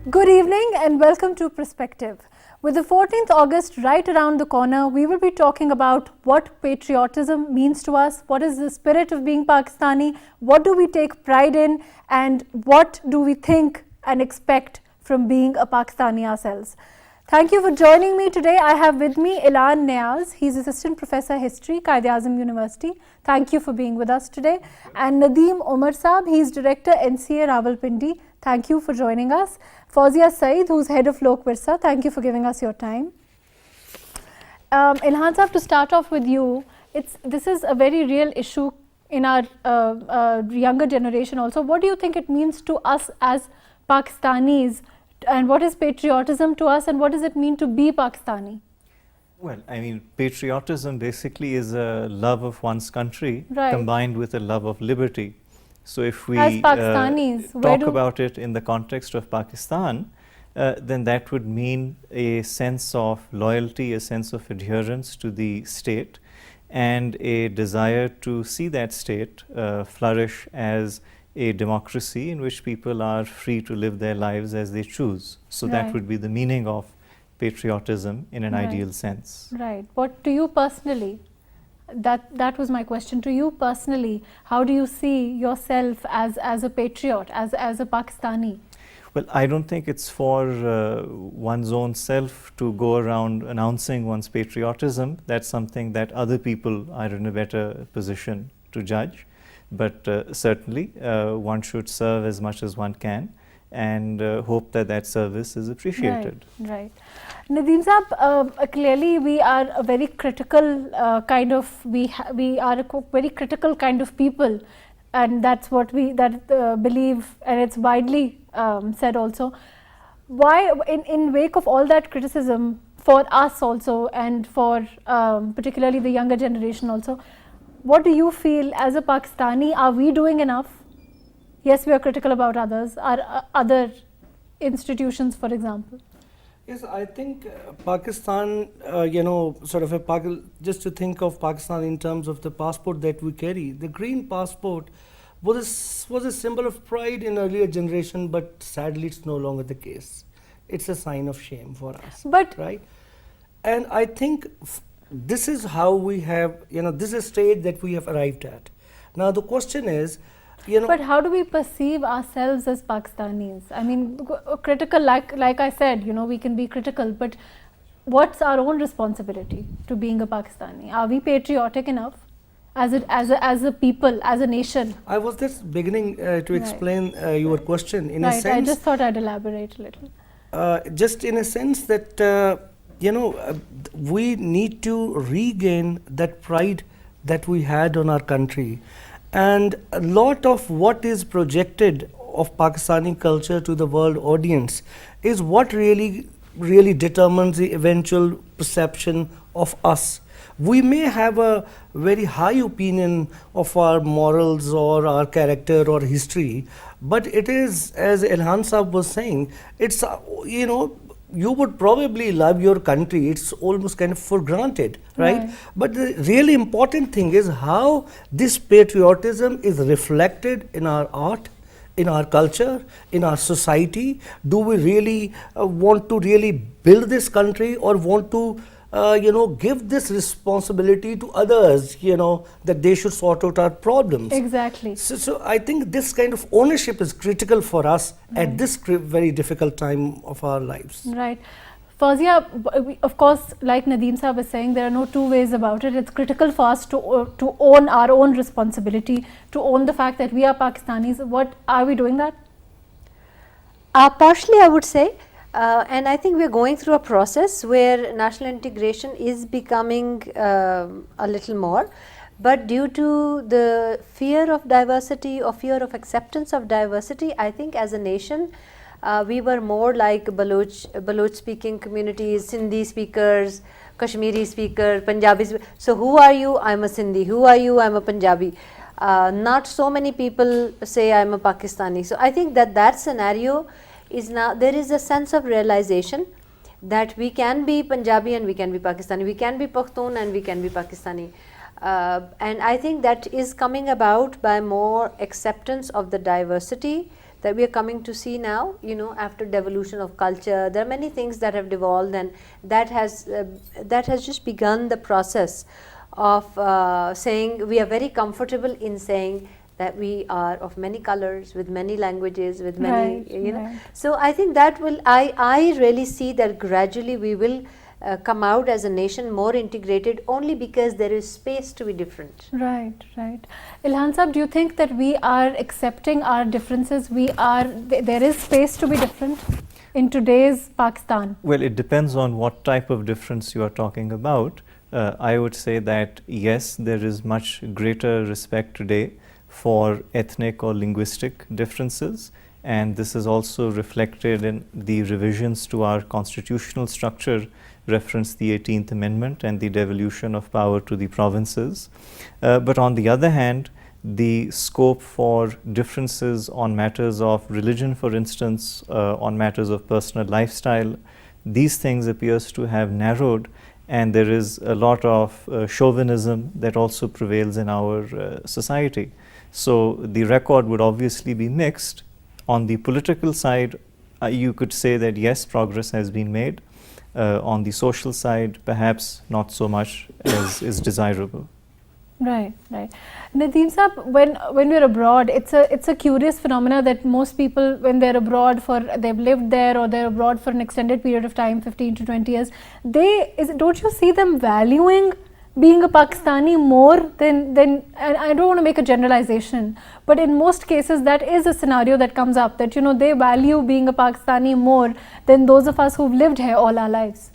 Good evening and welcome to Perspective. With the 14th August right around the corner, we will be talking about what patriotism means to us, what is the spirit of being Pakistani, what do we take pride in, and what do we think and expect from being a Pakistani ourselves. Thank you for joining me today. I have with me Ilan Niaz. He's Assistant Professor History, Quaid-e-Azam University. Thank you for being with us today. And Nadeem Omar Saab, he's Director NCA Rawalpindi. Thank you for joining us. Fawzia Saeed, who's Head of Lok Virsa, thank you for giving us your time. Ilhan Saab, to start off with you, this is a very real issue in our younger generation also. What do you think it means to us as Pakistanis, and what is patriotism to us, and what does it mean to be Pakistani? Well, I mean, patriotism basically is a love of one's country Right. combined with a love of liberty. So if we As Pakistanis, talk about it in the context of Pakistan, then that would mean a sense of loyalty, a sense of adherence to the state, and a desire to see that state flourish as a democracy in which people are free to live their lives as they choose. So that Right. would be the meaning of patriotism in an Right. ideal sense. Right. What to you personally? That was my question. To you personally, how do you see yourself as a patriot, as a Pakistani? Well, I don't think it's for one's own self to go around announcing one's patriotism. That's something that other people are in a better position to judge. But certainly, one should serve as much as one can and hope that that service is appreciated. Right. Nadeem Saab, clearly we are a very critical we are a very critical kind of people, and that's what we believe, and it's widely said also. Why, in wake of all that criticism for us also, and for particularly the younger generation also, what do you feel as a Pakistani? Are we doing enough? Yes, we are critical about others. Other institutions, for example. Yes, I think Pakistan, just to think of Pakistan in terms of the passport that we carry, the green passport was a symbol of pride in earlier generation, but sadly it's no longer the case. It's a sign of shame for us. But right? And I think this is how we have, this is a stage that we have arrived at. Now the question is, but how do we perceive ourselves as Pakistanis? I mean, critical, like I said, we can be critical, but what's our own responsibility to being a Pakistani? Are we patriotic enough as a people, as a nation? I was just beginning to explain your question in a sense. I just thought I'd elaborate a little. Just in a sense that, we need to regain that pride that we had on our country. And a lot of what is projected of Pakistani culture to the world audience is what really determines the eventual perception of us. We may have a very high opinion of our morals or our character or history, but it is, as Ilhan Saab was saying, it's, you would probably love your country, it's almost kind of for granted, right? But the really important thing is how this patriotism is reflected in our art, in our culture, in our society. Do we really want to really build this country, or want to give this responsibility to others, that they should sort out our problems? Exactly. So I think this kind of ownership is critical for us at this very difficult time of our lives. Right. Fawzia, of course, like Nadeem Saab was saying, there are no two ways about it. It's critical for us to own our own responsibility, to own the fact that we are Pakistanis. What are we doing that? Partially, I would say. And I think we are going through a process where national integration is becoming a little more, but due to the fear of diversity or fear of acceptance of diversity, I think as a nation we were more like Baloch speaking communities, Sindhi speakers, Kashmiri speaker, Punjabi speaker. So who are you? I'm a Sindhi. Who are you? I'm a Punjabi. Not so many people say I'm a Pakistani. So I think that scenario is now, there is a sense of realization that we can be Punjabi and we can be Pakistani, we can be Pakhtun and we can be Pakistani. And I think that is coming about by more acceptance of the diversity that we are coming to see now, you know, after devolution of culture. There are many things that have devolved, and that has just begun the process of saying we are very comfortable in saying that we are of many colors, with many languages, with many, Right, you know. right. So I think that will, I really see that gradually we will come out as a nation more integrated, only because there is space to be different. Right, right. Ilhan Saab, do you think that we are accepting our differences? There is space to be different in today's Pakistan? Well, it depends on what type of difference you are talking about. I would say that yes, there is much greater respect today for ethnic or linguistic differences, and this is also reflected in the revisions to our constitutional structure, reference the 18th Amendment and the devolution of power to the provinces. But on the other hand, the scope for differences on matters of religion, for instance, on matters of personal lifestyle, these things appears to have narrowed, and there is a lot of chauvinism that also prevails in our society. So the record would obviously be mixed. On the political side, you could say that yes, progress has been made. On the social side, perhaps not so much as is desirable. Right, right. Nadeem Saab, when we're abroad, it's a curious phenomena that most people, when they're abroad they've lived there or they're abroad for an extended period of time, 15 to 20 years, don't you see them valuing being a Pakistani more than, and I don't want to make a generalization, but in most cases that is a scenario that comes up, that, you know, they value being a Pakistani more than those of us who've lived here all our lives.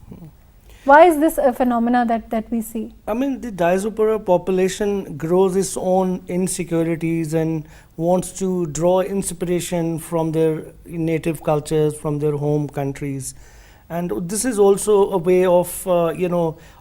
Why is this a phenomena that we see? I mean, the diaspora population grows its own insecurities and wants to draw inspiration from their native cultures, from their home countries. And this is also a way of,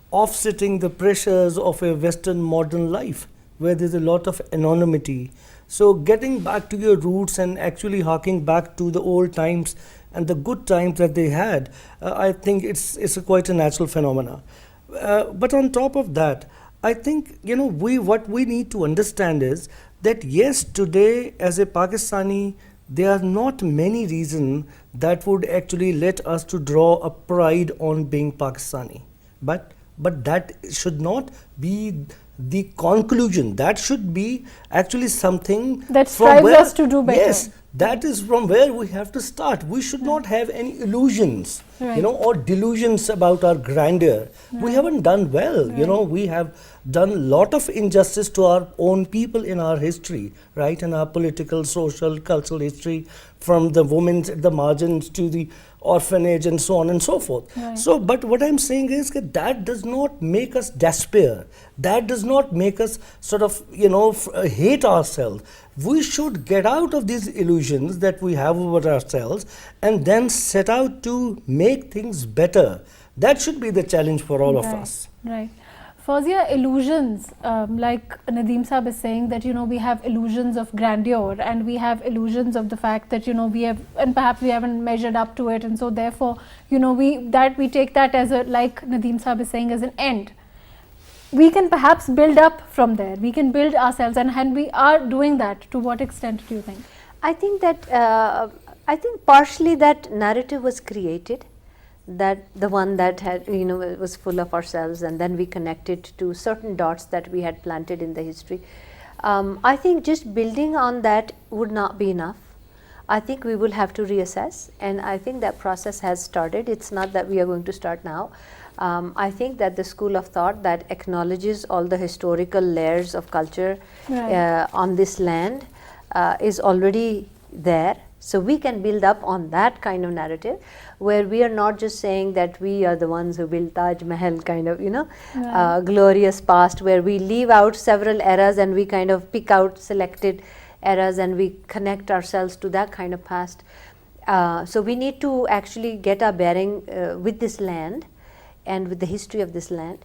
offsetting the pressures of a Western modern life, where there's a lot of anonymity. So getting back to your roots and actually harking back to the old times and the good times that they had, I think it's quite a natural phenomena. But on top of that, I think, what we need to understand is that yes, today as a Pakistani, there are not many reasons that would actually let us to draw a pride on being Pakistani. But that should not be the conclusion. That should be actually something that from strives where, us to do better. Yes, that is from where we have to start. We should not have any illusions, Right. or delusions about our grandeur. We haven't done well. We have done a lot of injustice to our own people in our history, right? In our political, social, cultural history, from the women at the margins to the orphanage and so on and so forth. Right. So, but what I'm saying is that does not make us despair. That does not make us sort of, hate ourselves. We should get out of these illusions that we have over ourselves and then set out to make things better. That should be the challenge for all of us. Right. Fawzia, illusions, like Nadeem Saab is saying that, we have illusions of grandeur and we have illusions of the fact that, we have, and perhaps we haven't measured up to it, and so therefore, we take that as like Nadeem Saab is saying, as an end. We can perhaps build up from there. We can build ourselves, and we are doing that. To what extent do you think? I think that partially that narrative was created, that the one that had, was full of ourselves, and then we connected to certain dots that we had planted in the history. I think just building on that would not be enough. I think we will have to reassess, and I think that process has started. It's not that we are going to start now. I think that the school of thought that acknowledges all the historical layers of culture Right. on this land is already there. So we can build up on that kind of narrative, where we are not just saying that we are the ones who built Taj Mahal, kind of, Right. glorious past, where we leave out several eras and we kind of pick out selected eras and we connect ourselves to that kind of past. So we need to actually get our bearing with this land and with the history of this land,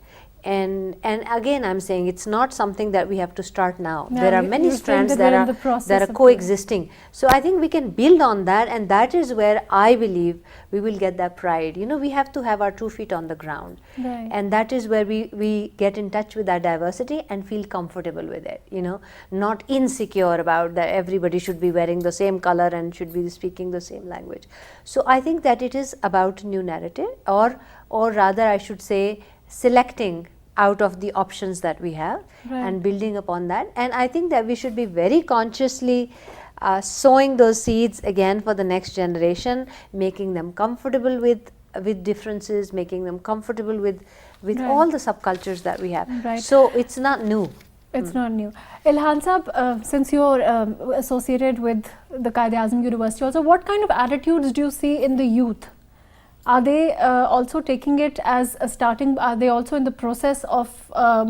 And again, I'm saying it's not something that we have to start now. Yeah, there are you- many you're saying strands that that we're in are the process that are of coexisting. So I think we can build on that, and that is where I believe we will get that pride. You know, we have to have our 2 feet on the ground, Right. and that is where we get in touch with our diversity and feel comfortable with it. You know, not insecure about that everybody should be wearing the same color and should be speaking the same language. So I think that it is about new narrative, or rather I should say selecting out of the options that we have Right. and building upon that. And I think that we should be very consciously sowing those seeds again for the next generation, making them comfortable with differences, making them comfortable with Right. all the subcultures that we have. Right. So it's not new. It's not new. Ilhan Saab, since you're associated with the Quaid-e-Azam University also, what kind of attitudes do you see in the youth? Are they also taking it as a starting, are they also in the process of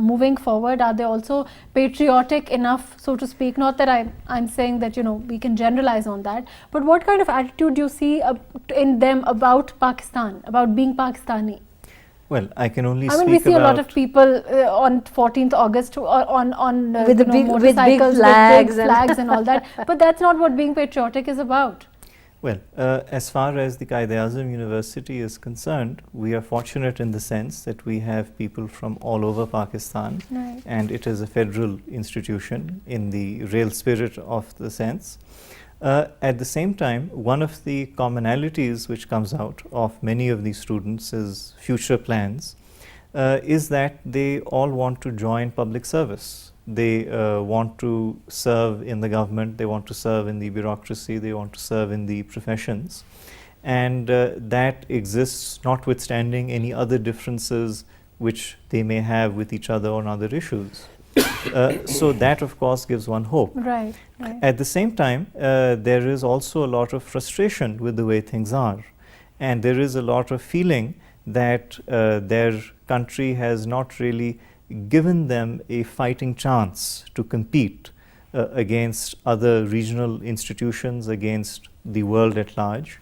moving forward? Are they also patriotic enough, so to speak? Not that I'm saying that, you know, we can generalize on that, but what kind of attitude do you see in them about Pakistan, about being Pakistani? Well, I can only I mean, speak we see a lot about of people on 14th August on With the you know, big- with big motorcycles flags with and- big flags and all that. But that's not what being patriotic is about. Well, as far as the Quaid-e-Azam University is concerned, we are fortunate in the sense that we have people from all over Pakistan, Right. and it is a federal institution in the real spirit of the sense. At the same time, one of the commonalities which comes out of many of these students' future plans is that they all want to join public service. They want to serve in the government, they want to serve in the bureaucracy, they want to serve in the professions, and that exists notwithstanding any other differences which they may have with each other on other issues. So that of course gives one hope. Right, right. At the same time, there is also a lot of frustration with the way things are, and there is a lot of feeling that their country has not really given them a fighting chance to compete against other regional institutions, against the world at large,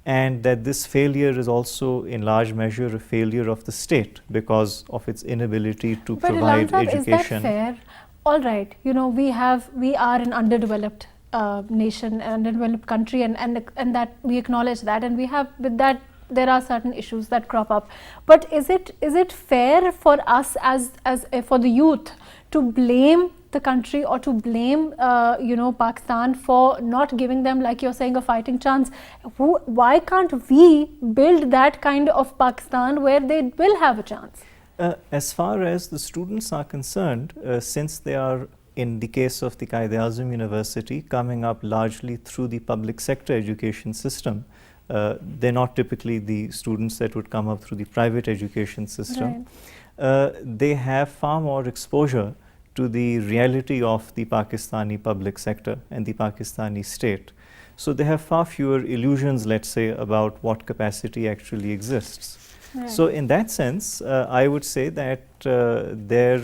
and that this failure is also in large measure a failure of the state because of its inability to But provide Ilhan Saab, education. is that fair? All right, you know, we are an underdeveloped nation, an underdeveloped country, and that we acknowledge that, and we have with that there are certain issues that crop up. But is it fair for us as for the youth to blame the country or to blame you know, Pakistan for not giving them, like you're saying, a fighting chance? Why can't we build that kind of Pakistan where they will have a chance? As far as the students are concerned, since they are, in the case of the Quaid-e-Azam University, coming up largely through the public sector education system, they're not typically the students that would come up through the private education system. Right. They have far more exposure to the reality of the Pakistani public sector and the Pakistani state. So they have far fewer illusions, let's say, about what capacity actually exists. Right. So in that sense, I would say that their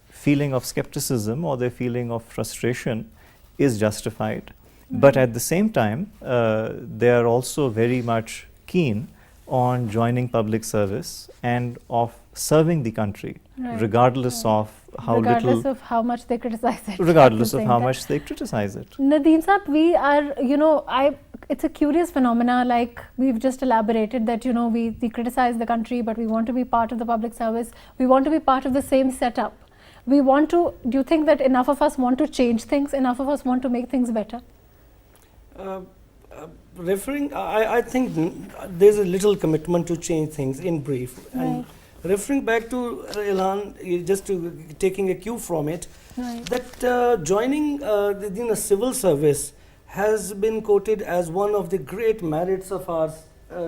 feeling of skepticism or their feeling of frustration is justified. But at the same time, they are also very much keen on joining public service and of serving the country, Right. regardless of how regardless little, of how much they criticize it. regardless at the of same how time. much they criticize it. Nadeem Saab, we are, you know, it's a curious phenomena, like we've just elaborated that, you know, we criticize the country, but we want to be part of the public service. We want to be part of the same setup. We want to, do you think that enough of us want to change things, enough of us want to make things better? I think there's a little commitment to change things in brief. And referring back to Ilhan, just to taking a cue from it, Right. that joining the civil service has been quoted as one of the great merits of our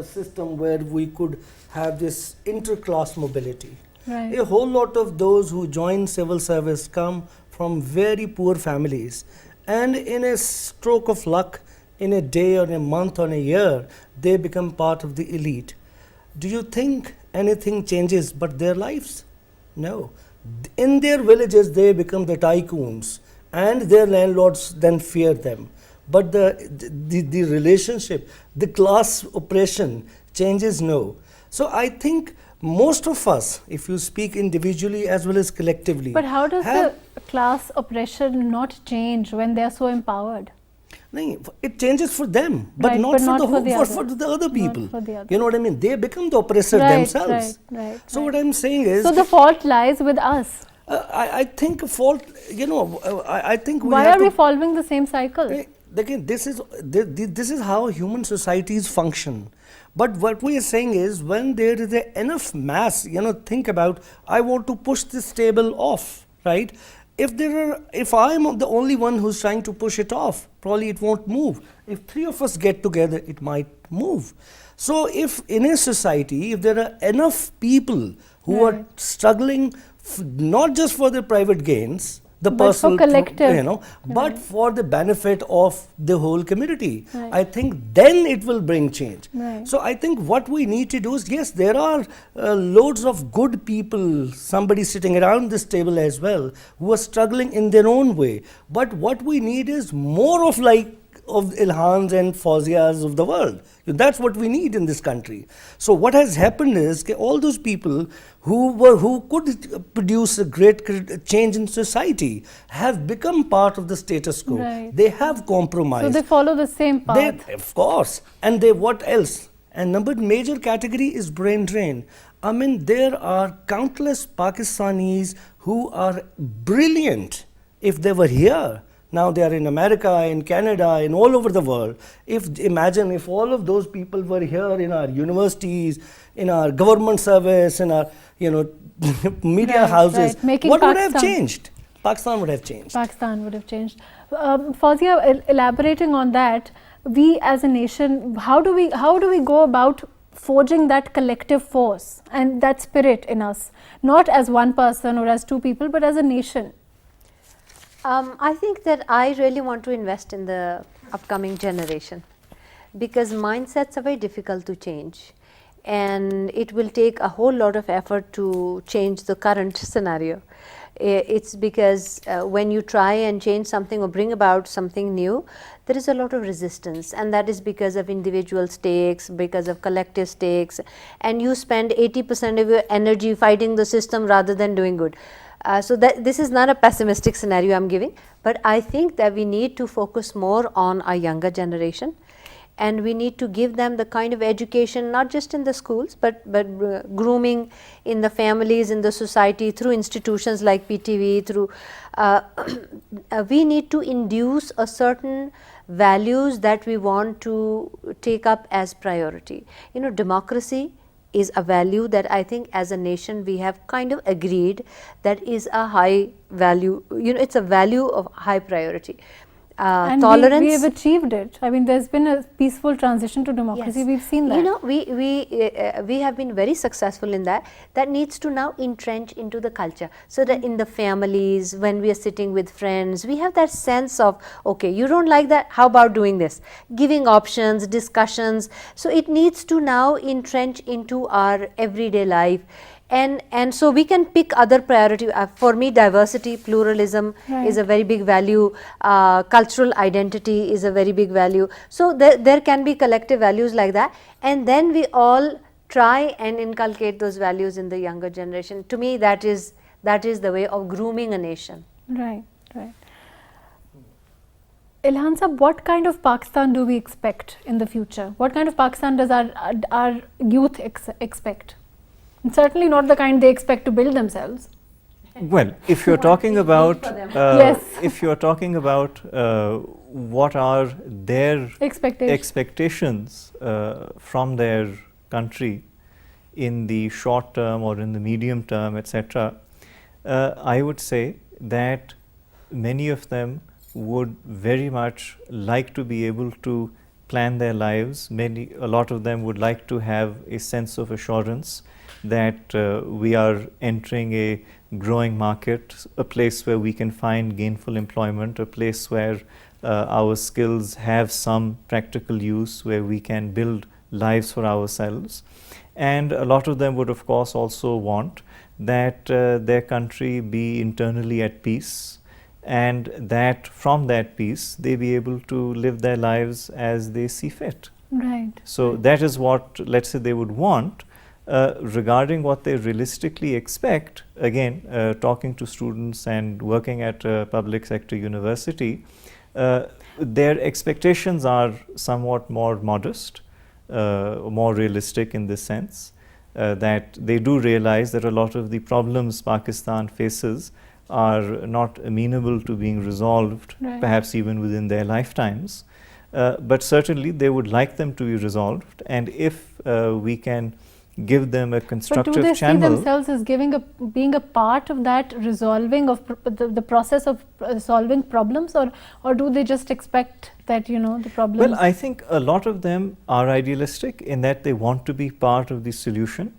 system, where we could have this interclass mobility. Right. A whole lot of those who join civil service come from very poor families, and in a stroke of luck, in a day or a month or a year, they become part of the elite. Do you think anything changes but their lives? No. In their villages, they become the tycoons, and their landlords then fear them. But the relationship, the class oppression changes, no. So I think most of us, if you speak individually as well as collectively, But how does have the class oppression not change when they are so empowered? nahin, it changes for them, but Right, not but for not the for whole, the for others. the other Not people. for the others. You know what I mean? They become the oppressor Right, themselves. right. So what I'm saying is, So the fault lies with us. I think a fault. You know, I think we Why have are to. we following the same cycle? Again, this is how human societies function. But what we are saying is, when there is enough mass, you know, think about, I want to push this table off, right? If I'm the only one who's trying to push it off, probably it won't move. If three of us get together, it might move. So if in a society, if there are enough people who are Right. struggling, not just for their private gains, the But for personal, collective. you know, but for the benefit of the whole community, Right. I think then it will bring change. Right. So I think what we need to do is, yes, there are loads of good people, somebody sitting around this table as well, who are struggling in their own way. But what we need is more of Ilhans and Fauzias of the world. That's what we need in this country. So what has happened is all those people who could produce a great change in society have become part of the status quo. Right. They have compromised. So they follow the same path. Of course. And they, what else? And number major category is brain drain. I mean, there are countless Pakistanis who are brilliant if they were here. Now they are in America, in Canada, in all over the world. Imagine if all of those people were here in our universities, in our government service, in our, you know, media Right, houses, right. Making what would have Pakistan- changed? Pakistan would have changed. Pakistan would have changed. Fauzia, elaborating on that, we as a nation, how do we go about forging that collective force and that spirit in us, not as one person or as two people, but as a nation? I think that I really want to invest in the upcoming generation, because mindsets are very difficult to change, and it will take a whole lot of effort to change the current scenario. It's because when you try and change something or bring about something new, there is a lot of resistance, and that is because of individual stakes, because of collective stakes, and you spend 80% of your energy fighting the system rather than doing good. So that this is not a pessimistic scenario I'm giving, but I think that we need to focus more on our younger generation, and we need to give them the kind of education, not just in the schools, but grooming in the families, in the society, through institutions like PTV, through we need to induce a certain values that we want to take up as priority. You know, democracy is a value that I think as a nation we have kind of agreed that is a high value, you know, it's a value of high priority. And Tolerance. we have achieved it. I mean, there's been a peaceful transition to democracy. Yes. We've seen that. You know, we have been very successful in that. That needs to now entrench into the culture, so that in the families, when we are sitting with friends, we have that sense of, okay, you don't like that, how about doing this? Giving options, discussions. So it needs to now entrench into our everyday life. And so we can pick other priority. For me, diversity, pluralism is a very big value. Cultural identity is a very big value. So there can be collective values like that, and then we all try and inculcate those values in the younger generation. To me, that is the way of grooming a nation. Right. Ilhan Sahab, what kind of Pakistan do we expect in the future? What kind of Pakistan does our youth expect? And certainly not the kind they expect to build themselves. Well, if you're talking about Yes. if you're talking about what are their Expectations. from their country in the short term or in the medium term, etc., I would say that many of them would very much like to be able to plan their lives. A lot of them would like to have a sense of assurance that we are entering a growing market, a place where we can find gainful employment, a place where our skills have some practical use, where we can build lives for ourselves. And a lot of them would, of course, also want that their country be internally at peace, and that from that peace they be able to live their lives as they see fit. Right. So that is what, let's say, they would want. regarding what they realistically expect, again, talking to students and working at a public sector university, their expectations are somewhat more modest, more realistic in this sense, that they do realize that a lot of the problems Pakistan faces are not amenable to being resolved, Right. perhaps even within their lifetimes. But certainly they would like them to be resolved, and if we can give them a But constructive do they see channel. themselves as being a part of that resolving of the process of solving problems, or do they just expect that the problems? Well, I think a lot of them are idealistic in that they want to be part of the solution.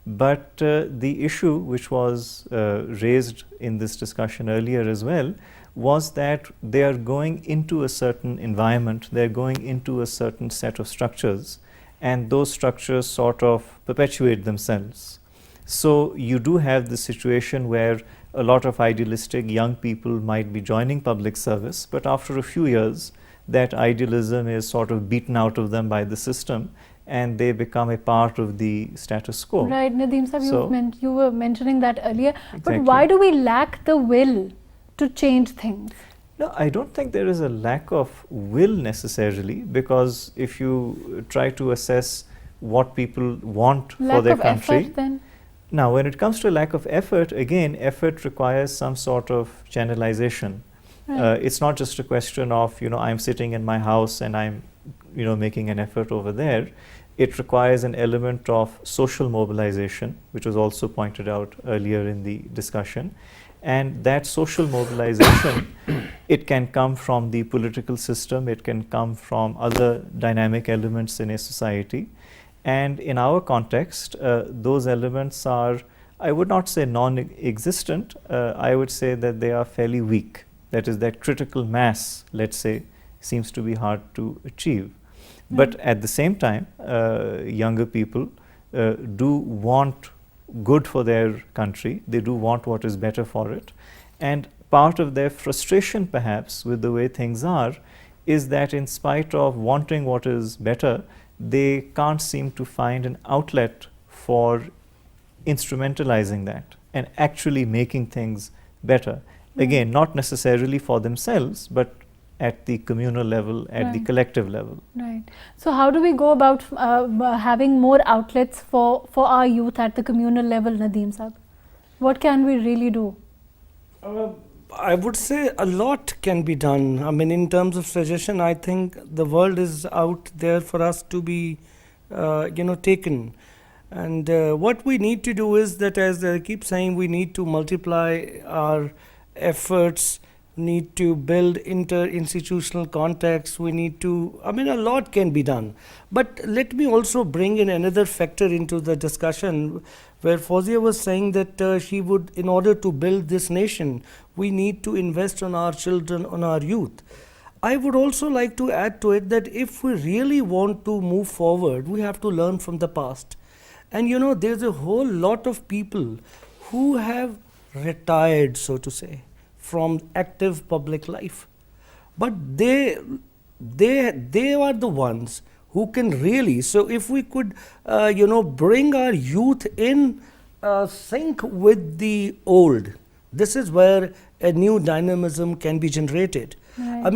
But the issue which was raised in this discussion earlier as well was that they are going into a certain environment, they are going into a certain set of structures, and those structures sort of perpetuate themselves. So you do have the situation where a lot of idealistic young people might be joining public service, but after a few years that idealism is sort of beaten out of them by the system, and they become a part of the status quo. Right, Nadeem Sahib, So- you were mentioning that earlier. But Exactly. why do we lack the will to change things? No, I don't think there is a lack of will necessarily, because if you try to assess what people want for Lack their of country. effort then? Now, when it comes to lack of effort, again, effort requires some sort of channelization. Right. It's not just a question of, I'm sitting in my house and I'm, making an effort over there. It requires an element of social mobilization, which was also pointed out earlier in the discussion. And that social mobilization, it can come from the political system, it can come from other dynamic elements in a society. And in our context, those elements are, I would not say non-existent, I would say that they are fairly weak. That is, that critical mass, let's say, seems to be hard to achieve. But at the same time, younger people do want good for their country, they do want what is better for it. And part of their frustration perhaps with the way things are is that in spite of wanting what is better, they can't seem to find an outlet for instrumentalizing that and actually making things better. Again, not necessarily for themselves, but at the communal level, at the Right. collective level. Right. So how do we go about having more outlets for our youth at the communal level, Nadeem Sahib? What can we really do? I would say a lot can be done. I mean, in terms of suggestion, I think the world is out there for us to be, taken. And what we need to do is that, as I keep saying, we need to multiply our efforts, need to build inter-institutional contacts, we need to, a lot can be done. But let me also bring in another factor into the discussion, where Fawzia was saying that she would, in order to build this nation, we need to invest on our children, on our youth. I would also like to add to it that if we really want to move forward, we have to learn from the past. And there's a whole lot of people who have retired, so to say, from active public life. But they are the ones who can really, so if we could, bring our youth in sync with the old, this is where a new dynamism can be generated. Right.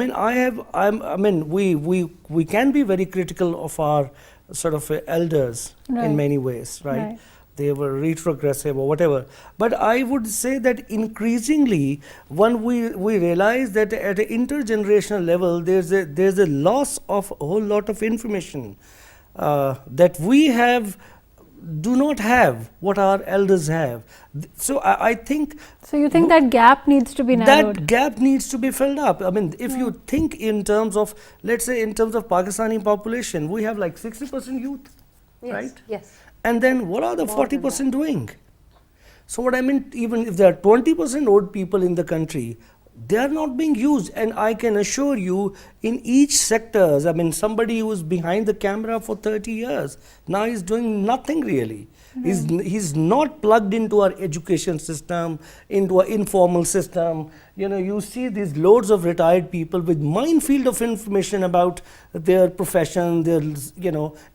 We can be very critical of our sort of elders Right. in many ways, right? Right. They were retrogressive or whatever. But I would say that increasingly, when we realize that at an intergenerational level, there's a loss of a whole lot of information that we do not have what our elders have. So I think So you think that gap needs to be narrowed? that gap needs to be filled up. I mean, if you think in terms of, let's say, in terms of Pakistani population, we have like 60% youth, Yes, right? yes. And then what are the More than 40% doing? So what I mean, even if there are 20% old people in the country, they are not being used. And I can assure you, in each sectors, somebody who is behind the camera for 30 years, now is doing nothing really. He's not plugged into our education system, into our informal system. you see these loads of retired people with minefield of information about their profession, their,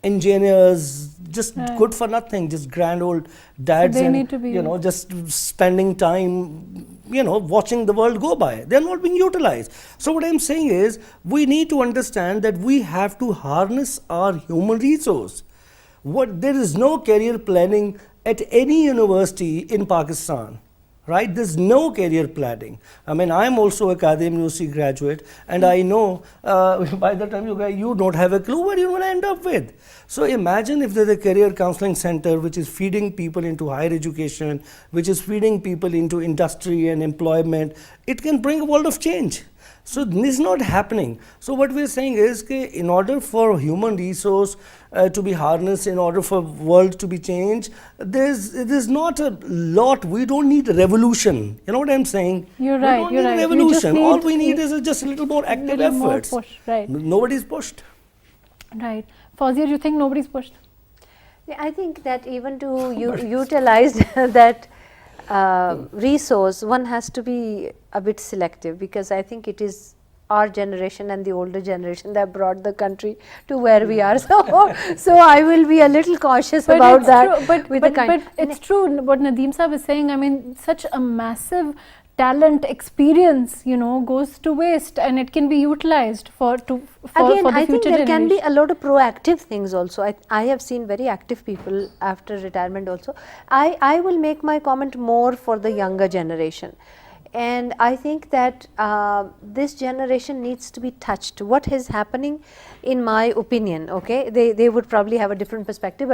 engineers, just Right. good for nothing, just grand old dads, they and need to be just spending time, watching the world go by. They're not being utilized. So what I'm saying is, we need to understand that we have to harness our human resource. There is no career planning at any university in Pakistan, right? There's no career planning. I mean, I'm also a Qadim University graduate, and I know by the time you don't have a clue what you're going to end up with. So imagine if there's a career counseling center which is feeding people into higher education, which is feeding people into industry and employment. It can bring a world of change. So this is not happening. So what we're saying is that in order for human resource to be harnessed, in order for world to be changed, there's not a lot. We don't need a revolution. You know what I'm saying? You're We right, don't you're need right. a We just revolution. All need- we need is just a little more active little more efforts. push, right. Nobody's pushed. Right. Fawzia, do you think nobody's pushed? Yeah, I think that even to utilize that resource, one has to be a bit selective, because I think it is our generation and the older generation that brought the country to where we are. So I will be a little cautious about it's that. true, but, with but, the kind but it's true what Nadeem Saab is saying. I mean, such a massive talent experience, goes to waste, and it can be utilized for Again, the I think future there can be generation. a lot of proactive things also. I have seen very active people after retirement also. I will make my comment more for the younger generation. And I think that this generation needs to be touched. What is happening, in my opinion, okay, they would probably have a different perspective,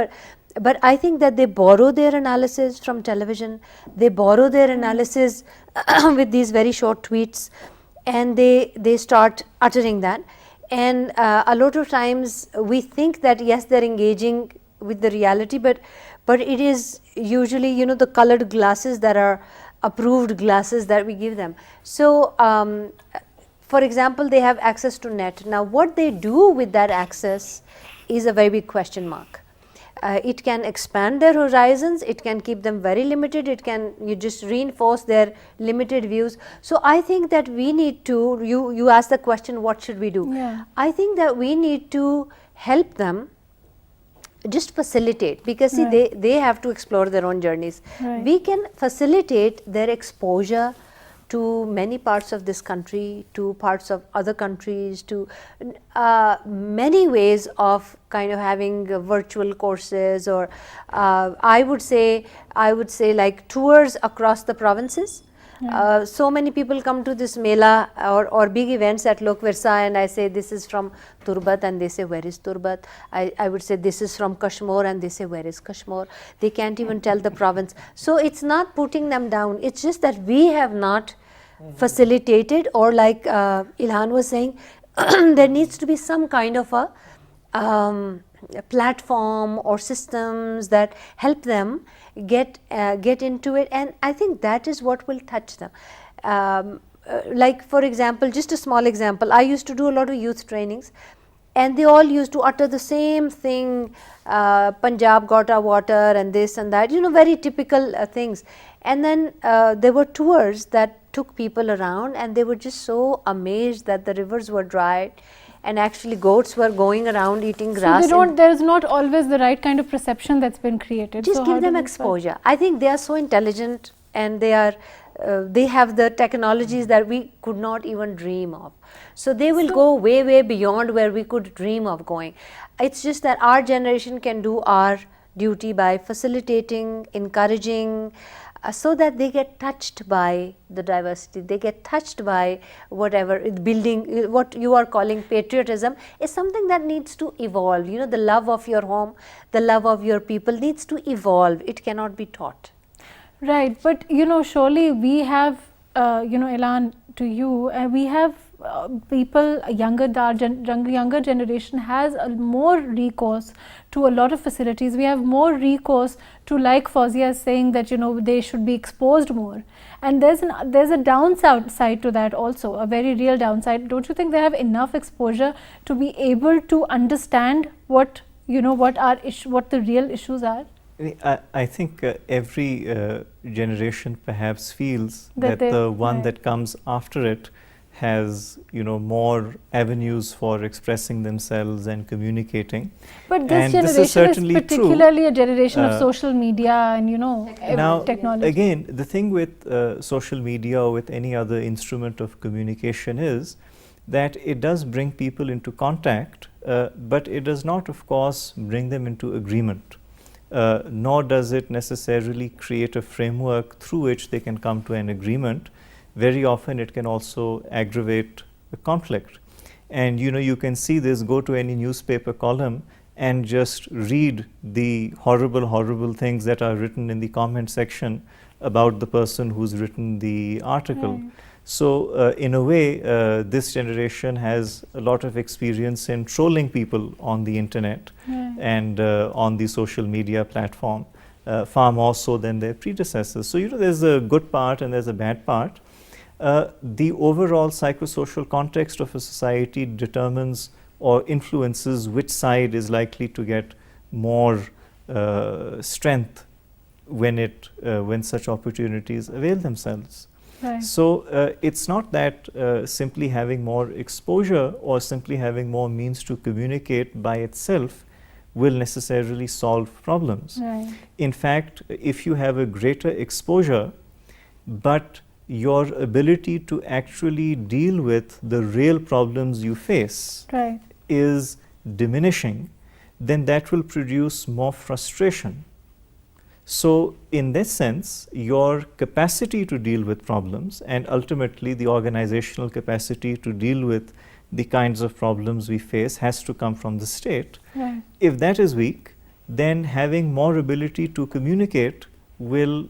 but I think that they borrow their analysis from television, they borrow their analysis with these very short tweets, and they start uttering that. And a lot of times we think that yes, they're engaging with the reality, but it is usually, the colored glasses that are approved glasses that we give them. So for example, they have access to net. Now what they do with that access is a very big question mark. It can expand their horizons, it can keep them very limited, you just reinforce their limited views. So I think that we need to, you ask the question, what should we do? Yeah. I think that we need to help them, just facilitate, because see, Right. they have to explore their own journeys. Right. We can facilitate their exposure to many parts of this country, to parts of other countries, to many ways of kind of having virtual courses, or I would say like tours across the provinces. So many people come to this Mela or big events at Lok Virsa, and I say this is from Turbat, and they say where is Turbat. I would say this is from Kashmir, and they say where is Kashmir. They can't even tell the province. So it's not putting them down, it's just that we have not facilitated, or like Ilhan was saying, there needs to be some kind of a platform or systems that help them get into it, and I think that is what will touch them. Like for example, just a small example, I used to do a lot of youth trainings, and they all used to utter the same thing, Punjab got our water and this and that, very typical things. And then there were tours that took people around, and they were just so amazed that the rivers were dry, and actually goats were going around eating grass. There's not always the right kind of perception that's been created. Just So how give do them we exposure. I think they are so intelligent, and they have the technologies that we could not even dream of. So they will go way, way beyond where we could dream of going. It's just that our generation can do our duty by facilitating, encouraging, so that they get touched by the diversity, they get touched by whatever, building, what you are calling patriotism is something that needs to evolve. The love of your home, the love of your people needs to evolve, it cannot be taught. Right, but surely we have, Ilan, to you, we have people, younger generation has more recourse to a lot of facilities. We have more recourse to, like Fawzia is saying, that they should be exposed more. And there's a downside to that also, a very real downside. Don't you think they have enough exposure to be able to understand what the real issues are? I think every generation perhaps feels That that the they- one right. that comes after it has, more avenues for expressing themselves and communicating. But this And this is generation is certainly true. particularly a generation of Uh, social media and Now, technology. again, the thing with social media or with any other instrument of communication is that it does bring people into contact, but it does not, of course, bring them into agreement. Nor does it necessarily create a framework through which they can come to an agreement. Very often it can also aggravate a conflict. And you can see this, go to any newspaper column and just read the horrible, horrible things that are written in the comment section about the person who's written the article. Right. So, in a way, this generation has a lot of experience in trolling people on the internet Right. and on the social media platform, far more so than their predecessors. So, there's a good part and there's a bad part. The overall psychosocial context of a society determines or influences which side is likely to get more strength when such opportunities avail themselves. Right. So, it's not that simply having more exposure or simply having more means to communicate by itself will necessarily solve problems. Right. In fact, if you have a greater exposure, but your ability to actually deal with the real problems you face Right. is diminishing, then that will produce more frustration. So, in this sense, your capacity to deal with problems and ultimately the organizational capacity to deal with the kinds of problems we face has to come from the state. Right. If that is weak, then having more ability to communicate will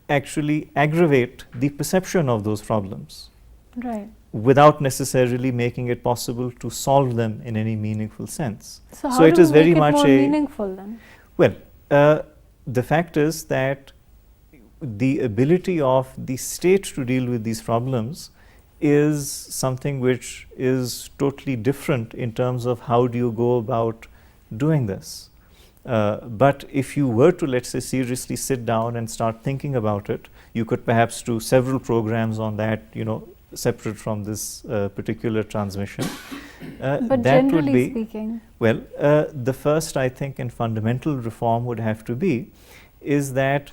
actually aggravate the perception of those problems Right. without necessarily making it possible to solve them in any meaningful sense. So how it do is we very make it much more a meaningful then? well, the fact is that the ability of the state to deal with these problems is something which is totally different in terms of how do you go about doing this. But if you were to, let's say, seriously sit down and start thinking about it, you could perhaps do several programs on that, separate from this particular transmission. But that would generally be, speaking, well, the first, I think, and fundamental reform would have to be is that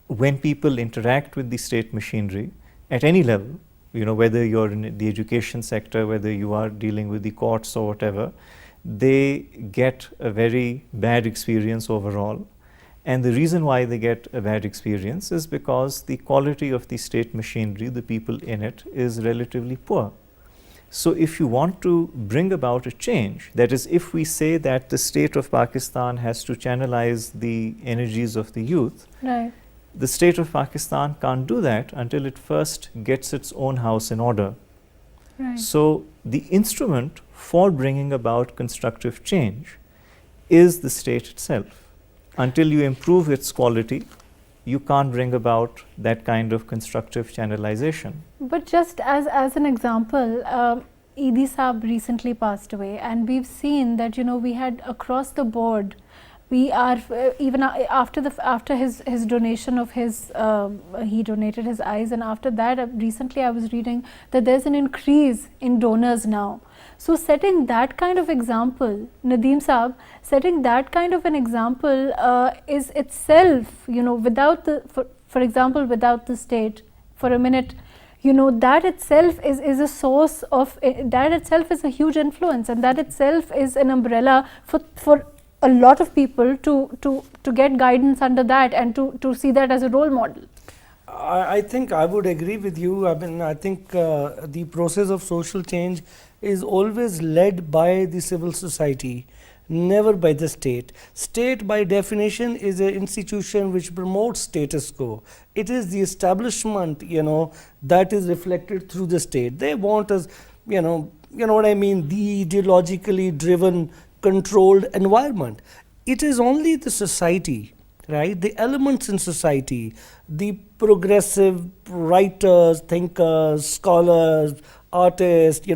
when people interact with the state machinery at any level, whether you're in the education sector, whether you are dealing with the courts or whatever, they get a very bad experience overall. And the reason why they get a bad experience is because the quality of the state machinery, the people in it, is relatively poor. So, if you want to bring about a change, that is, if we say that the state of Pakistan has to channelize the energies of the youth, right. the state of Pakistan can't do that until it first gets its own house in order. Right. So, the instrument for bringing about constructive change is the state itself. Until you improve its quality, you can't bring about that kind of constructive channelization. But just as an example, Idi Saab recently passed away, and we've seen that we had across the board, we are even after his donation of his he donated his eyes, and after that recently I was reading that there's an increase in donors now. So setting that kind of example, Nadeem Saab, setting that kind of an example is itself, without the, for example, without the state, for a minute, that itself is a source of, that itself is a huge influence, and that itself is an umbrella for a lot of people to get guidance under that and to see that as a role model. I think I would agree with you. I mean, I think the process of social change is always led by the civil society, never by the state. State by definition is an institution which promotes status quo. It is the establishment, that is reflected through the state. They want us, you know what I mean, the ideologically driven, controlled environment. It is only the society, right, the elements in society, the progressive writers, thinkers, scholars, artists,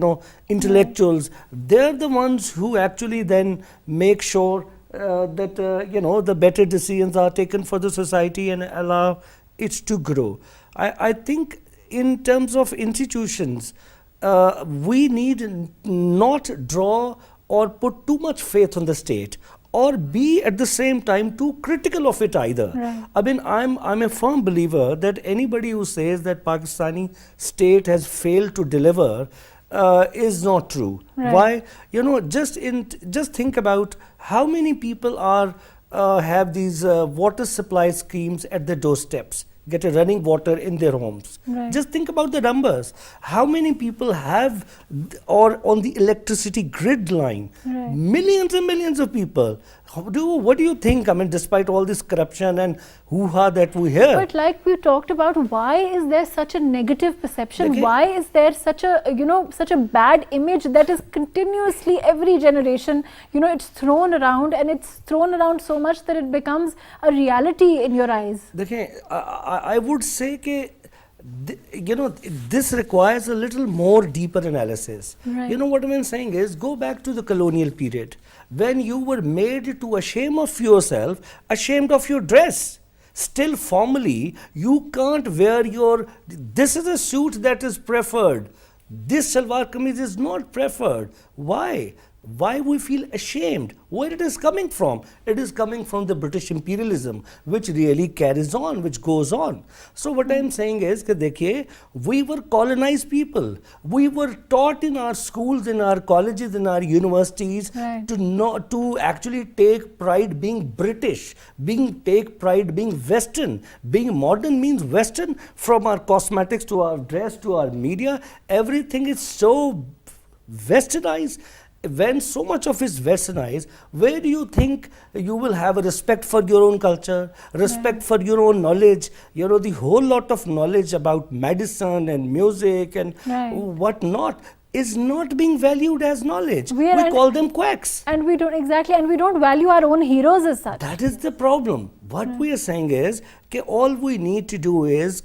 intellectuals, they're the ones who actually then make sure the better decisions are taken for the society and allow it to grow. I think in terms of institutions, we need not draw or put too much faith on the state, or be at the same time too critical of it either. Right. I mean, I'm a firm believer that anybody who says that Pakistani state has failed to deliver is not true. Right. Why? Just think about how many people are have these water supply schemes at their doorsteps, get a running water in their homes. Right. Just think about the numbers. How many people have or on the electricity grid line? Right. Millions and millions of people. What do you think? I mean, despite all this corruption and hoo-ha that we hear. But like we talked about, why is there such a negative perception? Okay. Why is there such a such a bad image that is continuously every generation, it's thrown around, and it's thrown around so much that it becomes a reality in your eyes? देखिए, I would say कि this requires a little more deeper analysis. Right. What I'm saying is, go back to the colonial period when you were made to ashamed of yourself, ashamed of your dress. Still formally, you can't wear this is a suit that is preferred. This salwar kameez is not preferred. Why? Why we feel ashamed? Where it is coming from? It is coming from the British imperialism, which really carries on, which goes on. So what I am saying is that dekhiye, we were colonized people. We were taught in our schools, in our colleges, in our universities, Right. to actually take pride being British, take pride being Western. Being modern means Western. From our cosmetics to our dress to our media, everything is so westernized. When so much of it is westernized, where do you think you will have a respect for your own culture, respect for your own knowledge? The whole lot of knowledge about medicine and music and Right. what not is not being valued as knowledge. We We are call them quacks. And we don't value our own heroes as such. That is the problem. What we are saying is that all we need to do is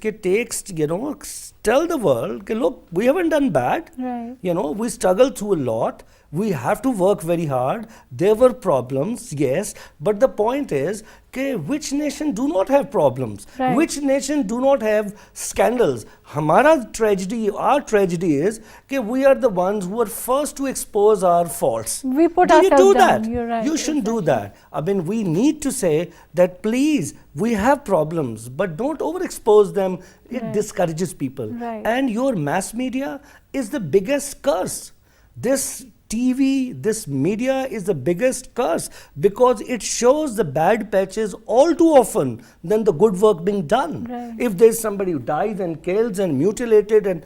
tell the world, look, we haven't done bad. Right. We struggled through a lot. We have to work very hard. There were problems, yes, but the point is which nation do not have problems? Right. Which nation do not have scandals? Our tragedy is that we are the ones who are first to expose our faults. We put do you ourselves do down. that? You're right. You shouldn't do that. I mean, we need to say that please, we have problems, but don't overexpose them. It Right. discourages people. Right. And your mass media is the biggest curse. This TV, this media is the biggest curse because it shows the bad patches all too often than the good work being done. Right. If there's somebody who dies and kills and mutilated and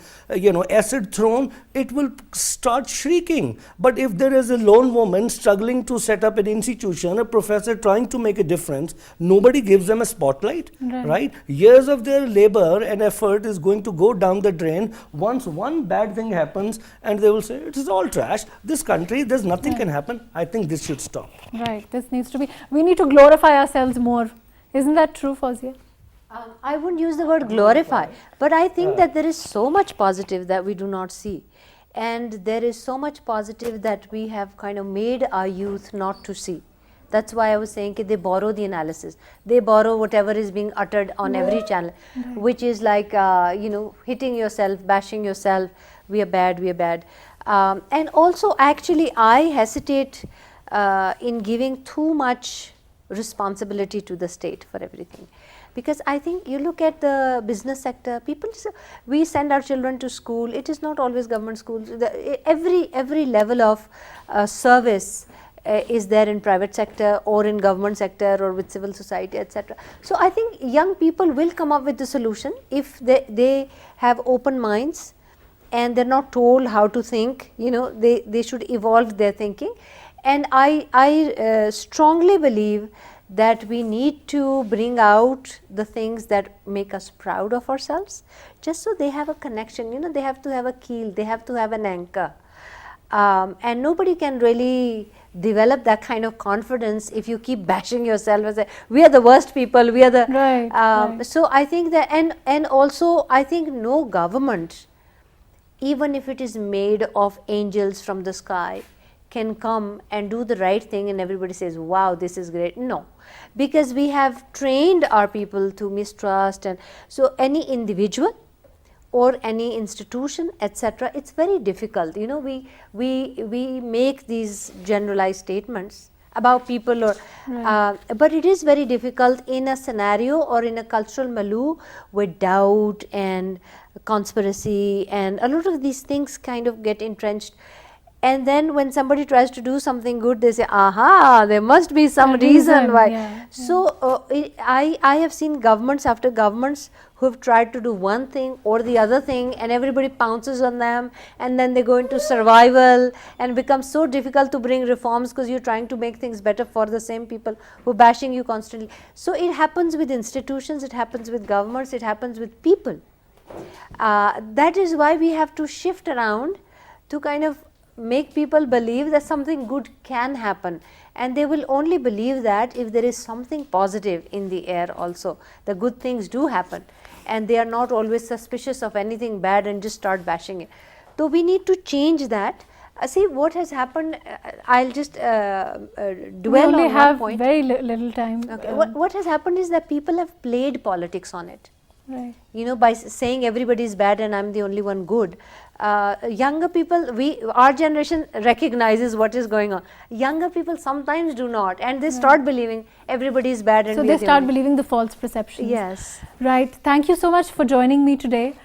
acid thrown, it will start shrieking. But if there is a lone woman struggling to set up an institution, a professor trying to make a difference, nobody gives them a spotlight, right? Years of their labor and effort is going to go down the drain once one bad thing happens, and they will say it is all trash. This country, there's nothing can happen. I think this should stop. Right. This needs to be. We need to glorify ourselves more. Isn't that true, Fawzia? I wouldn't use the word glorify, but I think that there is so much positive that we do not see. And there is so much positive that we have kind of made our youth not to see. That's why I was saying that they borrow the analysis. They borrow whatever is being uttered on every channel, which is like, hitting yourself, bashing yourself, we are bad, we are bad. And also, actually, I hesitate in giving too much responsibility to the state for everything. Because I think you look at the business sector, we send our children to school, it is not always government schools, every level of service is there in private sector or in government sector or with civil society, etc. So I think young people will come up with the solution if they have open minds and they're not told how to think, they should evolve their thinking. And I strongly believe that we need to bring out the things that make us proud of ourselves, just so they have a connection, they have to have a keel, they have to have an anchor. And nobody can really develop that kind of confidence if you keep bashing yourself and say, we are the worst people, we are the... Right. So I think that, and also I think no government, even if it is made of angels from the sky, can come and do the right thing and everybody says, wow, this is great. No, because we have trained our people to mistrust, and so any individual or any institution, etc., it's very difficult. You know, we make these generalized statements about people, or but it is very difficult in a scenario or in a cultural milieu where doubt and conspiracy and a lot of these things kind of get entrenched. And then when somebody tries to do something good, they say, aha, there must be some reason why. So I have seen governments after governments who have tried to do one thing or the other thing, and everybody pounces on them, and then they go into survival and become so difficult to bring reforms because you're trying to make things better for the same people who are bashing you constantly. So it happens with institutions, it happens with governments, it happens with people. That is why we have to shift around to kind of make people believe that something good can happen, and they will only believe that if there is something positive in the air also. The good things do happen, and they are not always suspicious of anything bad and just start bashing it. So we need to change that. See what has happened. I'll just dwell on one point. We only have very little time. Okay. What has happened is that people have played politics on it. Right. You know, by saying everybody is bad and I'm the only one good. Younger people, our generation recognizes what is going on. Younger people sometimes do not, and they start believing everybody is bad. And so they start believing the false perceptions. Yes. Right. Thank you so much for joining me today.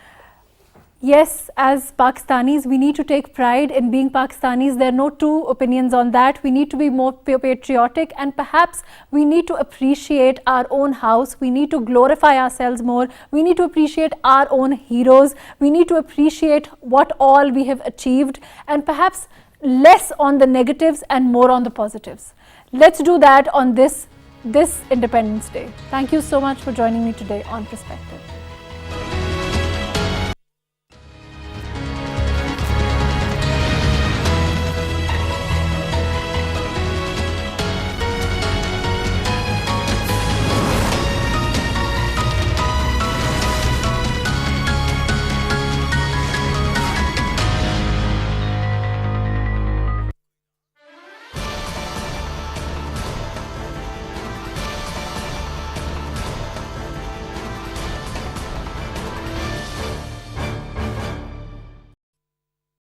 Yes, as Pakistanis, we need to take pride in being Pakistanis. There are no two opinions on that. We need to be more patriotic, and perhaps we need to appreciate our own house. We need to glorify ourselves more. We need to appreciate our own heroes. We need to appreciate what all we have achieved, and perhaps less on the negatives and more on the positives. Let's do that on this Independence Day. Thank you so much for joining me today on Perspective.